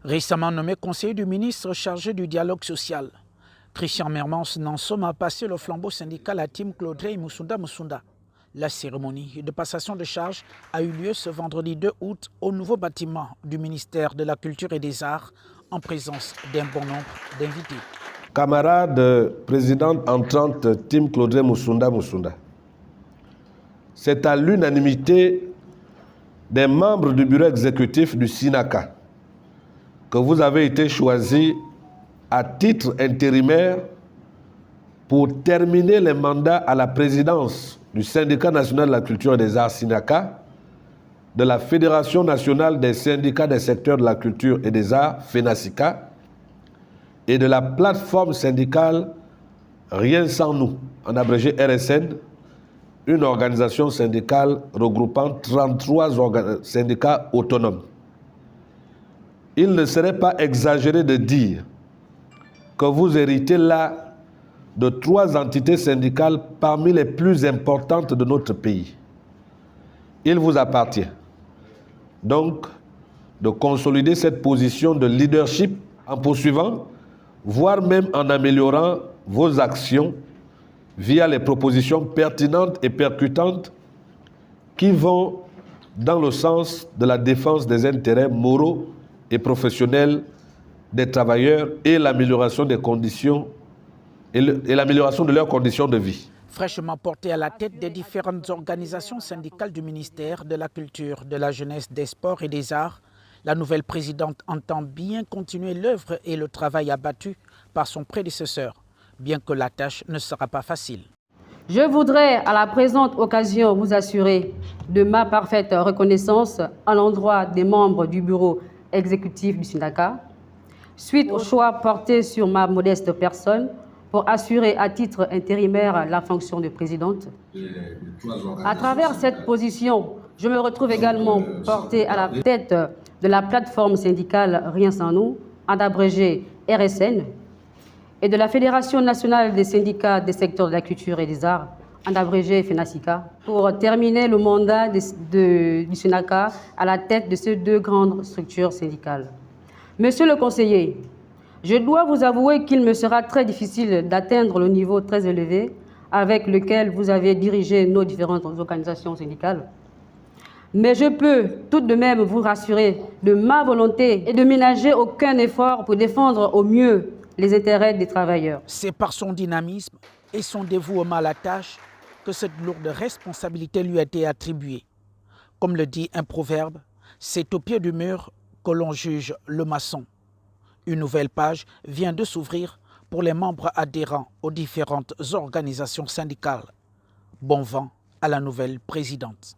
Récemment nommé conseiller du ministre chargé du dialogue social, Christian Mermans Nansom a passé le flambeau syndical à Tim Claudrey Musunda Musunda. La cérémonie de passation de charge a eu lieu ce vendredi 2 août au nouveau bâtiment du ministère de la Culture et des Arts en présence d'un bon nombre d'invités. Camarade présidente entrante Tim Claudrey Musunda Musunda, c'est à l'unanimité des membres du bureau exécutif du SINACA que vous avez été choisi à titre intérimaire pour terminer les mandats à la présidence du Syndicat national de la culture et des arts SINACA, de la Fédération nationale des syndicats des secteurs de la culture et des arts FENASICA et de la plateforme syndicale Rien sans nous, en abrégé RSN, une organisation syndicale regroupant 33 syndicats autonomes. Il ne serait pas exagéré de dire que vous héritez là de 3 entités syndicales parmi les plus importantes de notre pays. Il vous appartient donc de consolider cette position de leadership en poursuivant, voire même en améliorant vos actions via les propositions pertinentes et percutantes qui vont dans le sens de la défense des intérêts moraux et professionnels des travailleurs et l'amélioration des conditions et l'amélioration de leurs conditions de vie. Fraîchement portée à la tête des différentes organisations syndicales du ministère de la Culture, de la Jeunesse, des Sports et des Arts, la nouvelle présidente entend bien continuer l'œuvre et le travail abattu par son prédécesseur, bien que la tâche ne sera pas facile. Je voudrais à la présente occasion vous assurer de ma parfaite reconnaissance à l'endroit des membres du bureau exécutif du SINACA, suite au choix porté sur ma modeste personne pour assurer à titre intérimaire la fonction de présidente. À travers cette position, je me retrouve également portée à la tête de la plateforme syndicale Rien sans nous, en abrégé RSN, et de la Fédération nationale des syndicats des secteurs de la culture et des arts, en abrégé FENASICA, pour terminer le mandat du SINACA à la tête de ces 2 grandes structures syndicales. Monsieur le conseiller, je dois vous avouer qu'il me sera très difficile d'atteindre le niveau très élevé avec lequel vous avez dirigé nos différentes organisations syndicales. Mais je peux tout de même vous rassurer de ma volonté et de ménager aucun effort pour défendre au mieux les intérêts des travailleurs. C'est par son dynamisme et son dévouement à la tâche que cette lourde responsabilité lui a été attribuée. Comme le dit un proverbe, c'est au pied du mur que l'on juge le maçon. Une nouvelle page vient de s'ouvrir pour les membres adhérents aux différentes organisations syndicales. Bon vent à la nouvelle présidente.